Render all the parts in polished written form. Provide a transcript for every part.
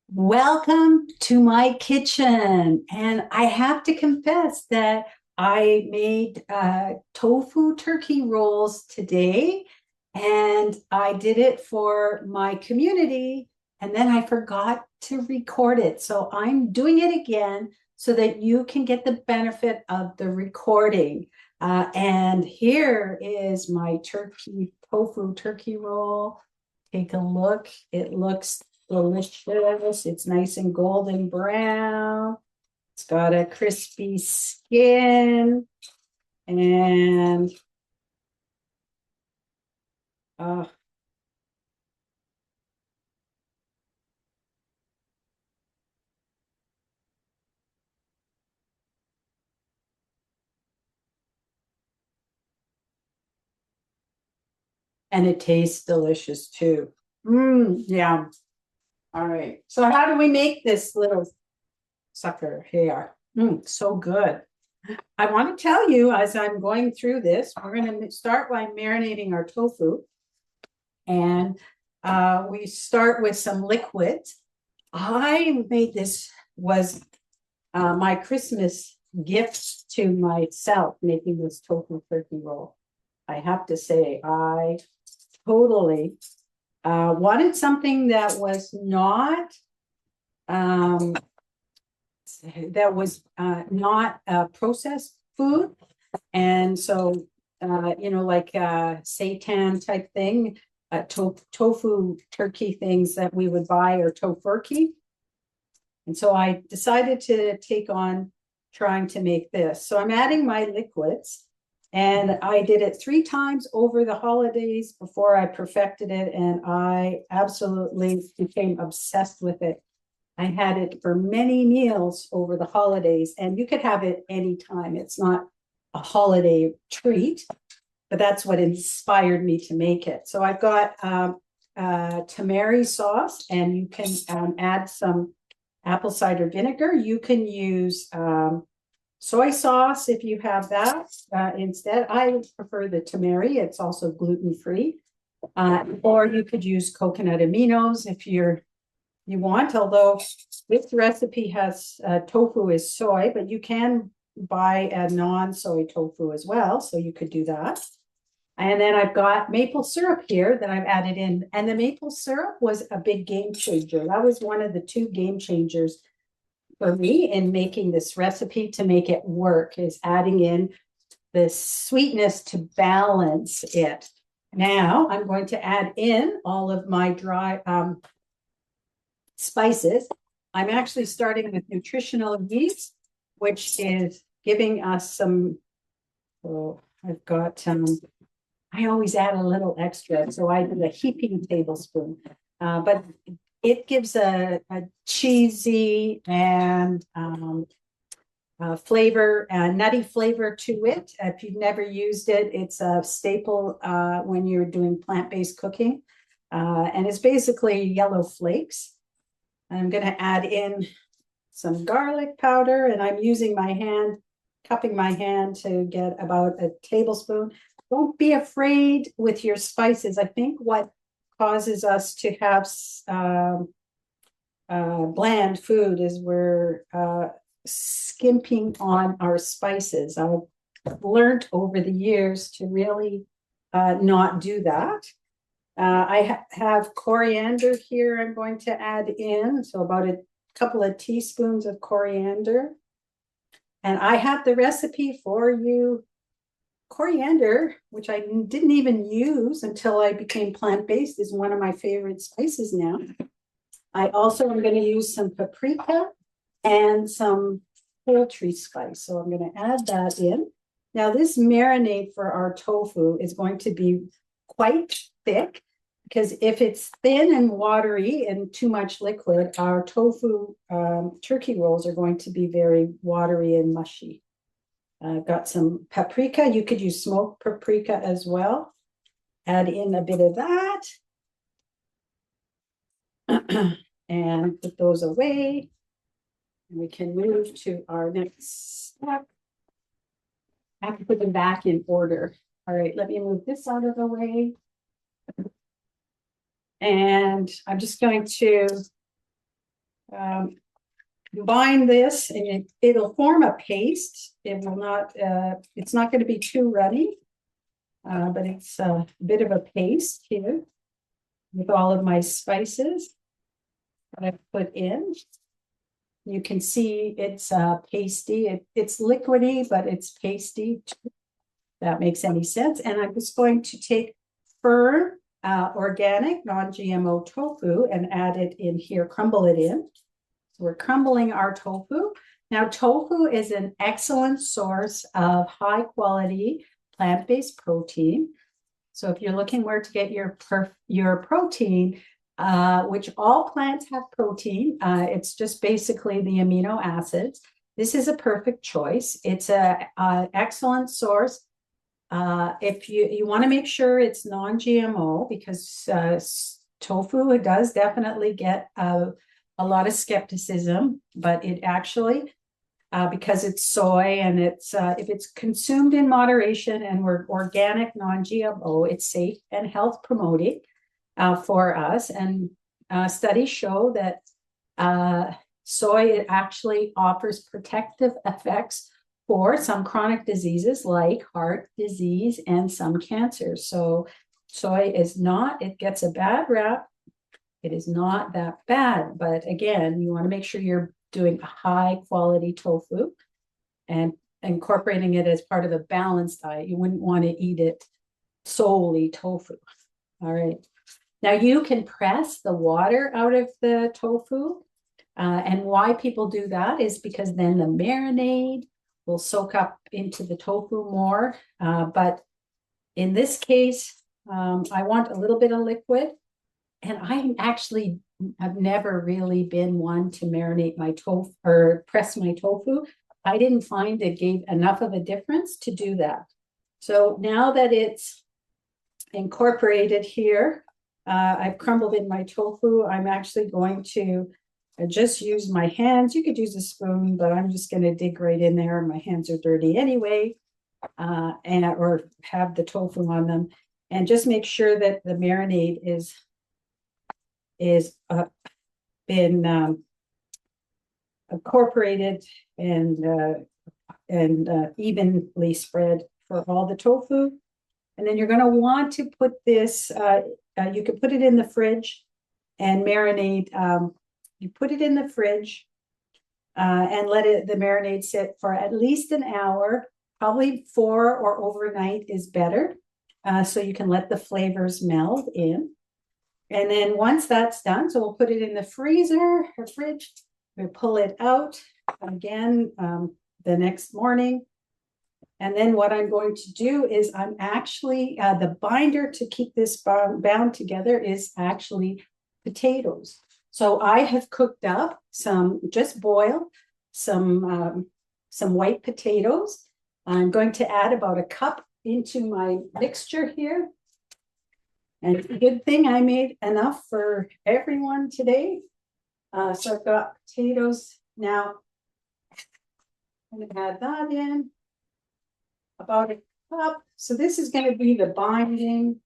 Welcome to my kitchen. And I have to confess that I made tofu turkey rolls today, and I did it for my community. And then I forgot to record it. So I'm doing it again so that you can get the benefit of the recording. And here is my tofu turkey roll. Take a look. It looks delicious. It's nice and golden brown. It's got a crispy skin, and uh, and it tastes delicious too. Yeah. All right. So how do we make this little sucker here? So good. I want to tell you as I'm going through this, we're going to start by marinating our tofu, and we start with some liquid. I made this was my Christmas gift to myself, making this tofu turkey roll. I have to say, I totally wanted something that was not um, not processed food, and so like seitan type thing, tofu turkey things that we would buy, or tofurkey. And so I decided to take on trying to make this. So I'm adding my liquids, and I did it 3 times over the holidays before I perfected it. And I absolutely became obsessed with it. I had it for many meals over the holidays, and you could have it anytime. It's not a holiday treat, but that's what inspired me to make it. So I've got tamari sauce, and you can add some apple cider vinegar. You can use soy sauce if you have that instead. I prefer the tamari. It's also gluten-free. Or you could use coconut aminos if you want, although this recipe has tofu is soy, but you can buy a non-soy tofu as well, so you could do that. And then I've got maple syrup here that I've added in. And the maple syrup was a big game changer. That was one of the 2 game changers for me in making this recipe to make it work, is adding in the sweetness to balance it. Now I'm going to add in all of my dry spices. I'm actually starting with nutritional yeast, which is giving us some. Oh, I've got I always add a little extra, so I do a heaping tablespoon. But it gives a cheesy and flavor, nutty flavor to it. If you've never used it, it's a staple when you're doing plant-based cooking. And it's basically yellow flakes. I'm going to add in some garlic powder, and I'm using my hand, cupping my hand to get about a tablespoon. Don't be afraid with your spices. I think what causes us to have bland food is we're skimping on our spices. I've learned over the years to really not do that. I have coriander here I'm going to add in, so about a couple of teaspoons of coriander. And I have the recipe for you. Coriander, which I didn't even use until I became plant-based, is one of my favorite spices now. I also am going to use some paprika and some poultry spice. So I'm going to add that in. Now, this marinade for our tofu is going to be quite thick, because if it's thin and watery and too much liquid, our tofu turkey rolls are going to be very watery and mushy. I've got some paprika. You could use smoked paprika as well. Add in a bit of that and put those away. And we can move to our next step. I have to put them back in order. All right, let me move this out of the way. And I'm just going to Combine this and it'll form a paste. It will not, it's not going to be too runny, but it's a bit of a paste here with all of my spices that I've put in. You can see it's pasty. It's liquidy, but it's pasty. If that makes any sense. And I'm just going to take firm, organic, non-GMO tofu and add it in here, crumble it in. So we're crumbling our tofu. Now, tofu is an excellent source of high quality plant-based protein. So if you're looking where to get your protein, which all plants have protein, it's just basically the amino acids. This is a perfect choice. It's a excellent source. If you want to make sure it's non-GMO, because tofu does definitely get a lot of skepticism, but it actually, because it's soy and it's if it's consumed in moderation and we're organic, non-GMO, it's safe and health promoting for us. And studies show that soy actually offers protective effects for some chronic diseases like heart disease and some cancers. So soy is not, it gets a bad rap. It is not that bad, but again, you want to make sure you're doing a high quality tofu and incorporating it as part of a balanced diet. You wouldn't want to eat it solely tofu. All right. Now you can press the water out of the tofu. And why people do that is because then the marinade will soak up into the tofu more. But in this case, I want a little bit of liquid. And I've never really been one to marinate my tofu or press my tofu. I didn't find it gave enough of a difference to do that. So now that it's incorporated here, I've crumbled in my tofu. I'm actually going to just use my hands. You could use a spoon, but I'm just going to dig right in there. My hands are dirty anyway, or have the tofu on them, and just make sure that the marinade is been incorporated and evenly spread for all the tofu. And then you're going to want to put this, you could put it in the fridge and marinate. You put it in the fridge and let the marinade sit for at least an hour, probably 4 or overnight is better. So you can let the flavors meld in. And then once that's done, so we'll put it in the freezer or fridge. We pull it out again the next morning. And then what I'm going to do is I'm actually, the binder to keep this bound together is actually potatoes. So I have cooked up just boiled some white potatoes. I'm going to add about a cup into my mixture here. And good thing I made enough for everyone today. So I've got potatoes now. I'm going to add that in. About a cup. So this is going to be the binding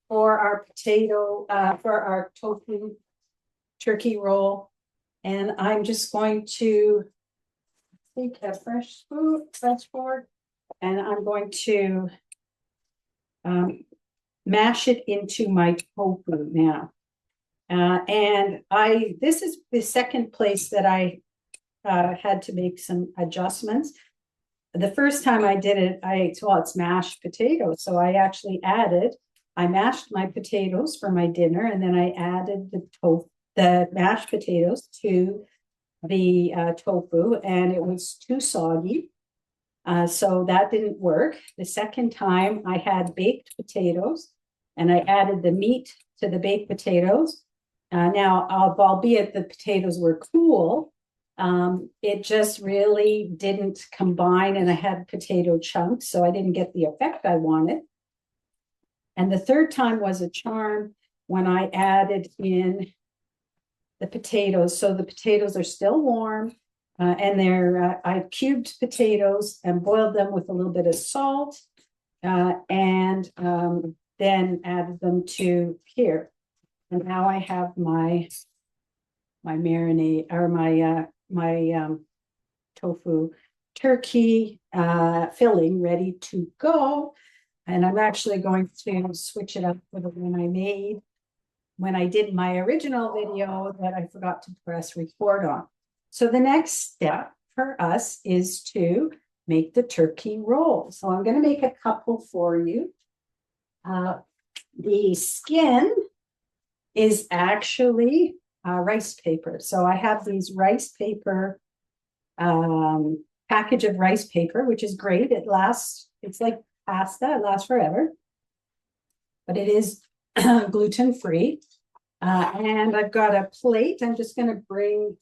for our for our tofu turkey roll. And I'm just going to take a fresh fork, and I'm going to mash it into my tofu now. And this is the second place that I had to make some adjustments. The first time I did it, it's mashed potatoes. So I mashed my potatoes for my dinner, and then I added the mashed potatoes to the tofu, and it was too soggy. So that didn't work. The second time I had baked potatoes and I added the meat to the baked potatoes. Now, albeit the potatoes were cool, it just really didn't combine, and I had potato chunks, so I didn't get the effect I wanted. And the third time was a charm when I added in the potatoes. So the potatoes are still warm, and I cubed potatoes and boiled them with a little bit of salt, and then added them to here. And now I have my my marinade or my tofu turkey filling ready to go. And I'm actually going to switch it up for the one I made when I did my original video that I forgot to press record on. So the next step for us is to make the turkey rolls. So I'm going to make a couple for you. The skin is actually rice paper. So I have these rice paper package of rice paper, which is great. It lasts, it's like pasta, it lasts forever, but it is gluten-free. And I've got a plate. I'm just going to bring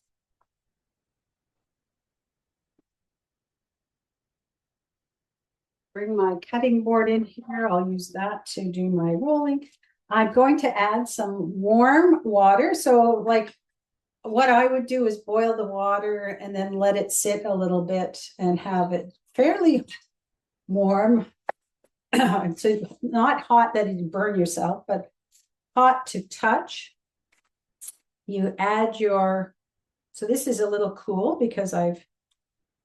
my cutting board in here. I'll use that to do my rolling. I'm going to add some warm water. So like what I would do is boil the water and then let it sit a little bit and have it fairly warm. So not hot that you burn yourself, but hot to touch. You add your, so this is a little cool because I've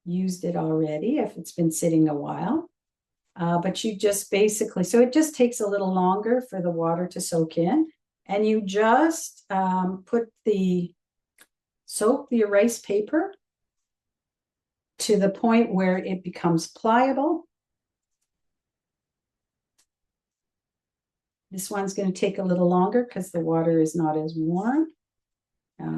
used it already if it's been sitting a while. But you just basically, so it just takes a little longer for the water to soak in. And you just soak your rice paper to the point where it becomes pliable. This one's going to take a little longer because the water is not as warm.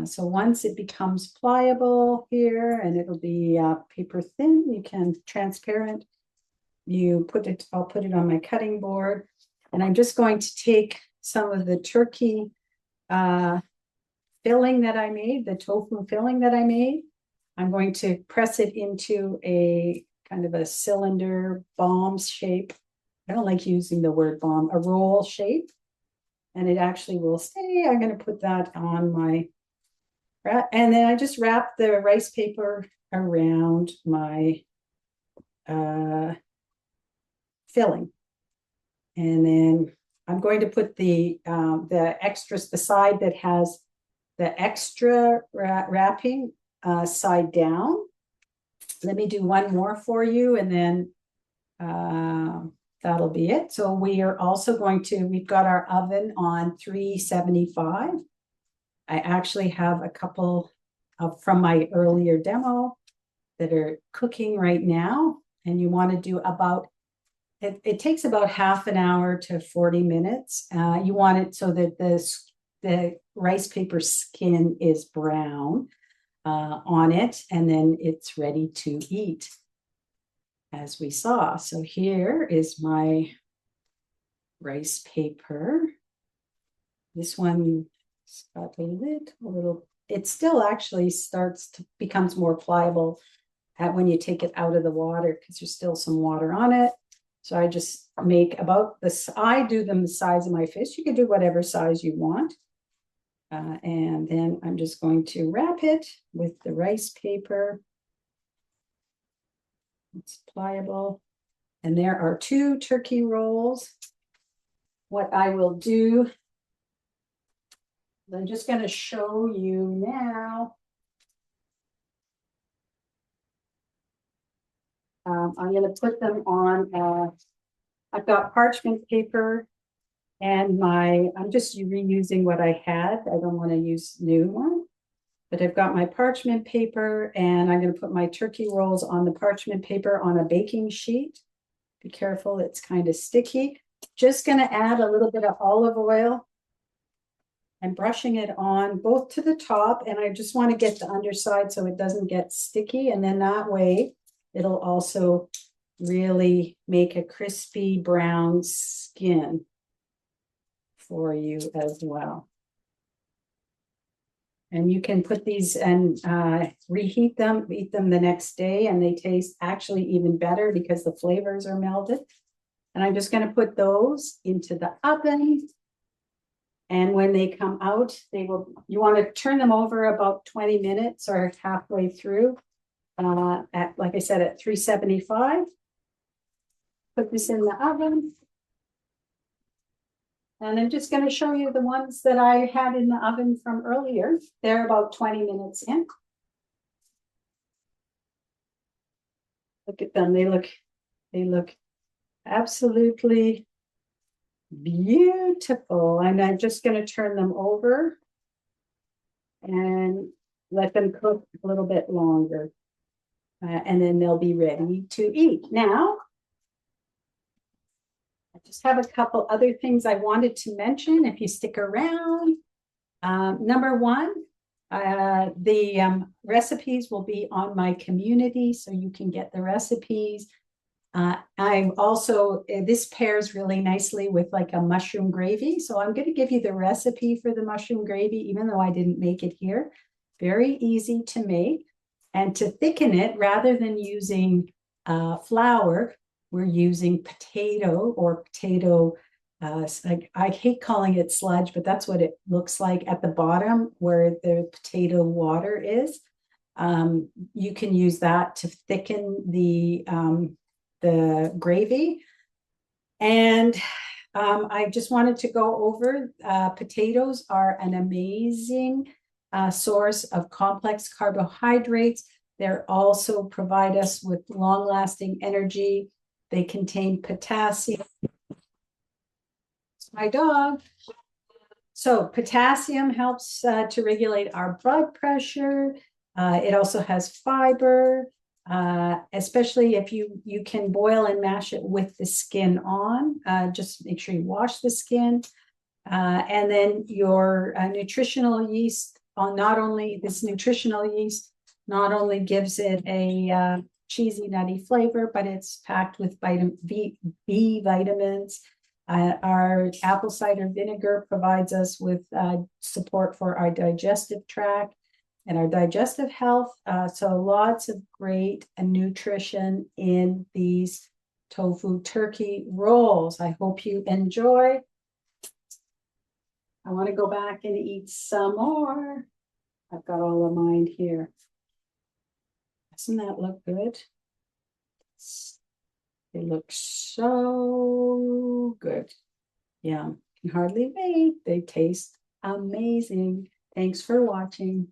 So once it becomes pliable here, and it'll be paper thin, you can transparent. I'll put it on my cutting board, and I'm just going to take some of the turkey filling that I made, the tofu filling that I made. I'm going to press it into a kind of a cylinder bomb shape. I don't like using the word bomb, a roll shape, and it actually will stay. I'm going to put that on my, and then I just wrap the rice paper around my filling. And then I'm going to put the extras, the side that has the extra wrapping side down. Let me do one more for you, and then that'll be it. So we are also going to, we've got our oven on 375. I actually have a couple from my earlier demo that are cooking right now. And you want to do about, it takes about half an hour to 40 minutes. You want it so that the rice paper skin is brown on it, and then it's ready to eat, as we saw. So here is my rice paper. This one got a little, it still actually becomes more pliable when you take it out of the water because there's still some water on it. So I just make about this, I do them the size of my fist. You can do whatever size you want. And then I'm just going to wrap it with the rice paper. It's pliable. And there are 2 turkey rolls. What I will do, I'm just going to show you now. I'm going to put them on, I've got parchment paper and I'm just reusing what I had. I don't want to use new one, but I've got my parchment paper, and I'm going to put my turkey rolls on the parchment paper on a baking sheet. Be careful, it's kind of sticky. Just going to add a little bit of olive oil and brushing it on both to the top, and I just want to get the underside so it doesn't get sticky, and then that way it'll also really make a crispy brown skin for you as well. And you can put these and reheat them, eat them the next day, and they taste actually even better because the flavors are melted. And I'm just going to put those into the oven. And when they come out, you want to turn them over about 20 minutes or halfway through at, like I said, at 375. Put this in the oven. And I'm just going to show you the ones that I had in the oven from earlier. They're about 20 minutes in. Look at them. They look absolutely beautiful. And I'm just going to turn them over and let them cook a little bit longer. And then they'll be ready to eat. Now, I just have a couple other things I wanted to mention if you stick around. Number one, the recipes will be on my community, so you can get the recipes. I'm also, this pairs really nicely with like a mushroom gravy. So I'm going to give you the recipe for the mushroom gravy, even though I didn't make it here. Very easy to make. And to thicken it, rather than using flour, we're using potato or potato. I hate calling it sludge, but that's what it looks like at the bottom where the potato water is. You can use that to thicken the gravy. And I just wanted to go over potatoes are an amazing source of complex carbohydrates. They also provide us with long-lasting energy. They contain potassium. It's my dog. So potassium helps to regulate our blood pressure. It also has fiber, especially if you can boil and mash it with the skin on. Just make sure you wash the skin. And then your nutritional yeast, not only this nutritional yeast, not only gives it a cheesy, nutty flavor, but it's packed with vitamin B vitamins. Our apple cider vinegar provides us with support for our digestive tract and our digestive health. So lots of great nutrition in these tofu turkey rolls. I hope you enjoy. I want to go back and eat some more. I've got all of mine here. Doesn't that look good? They look so good. Yeah, can hardly wait. They taste amazing. Thanks for watching.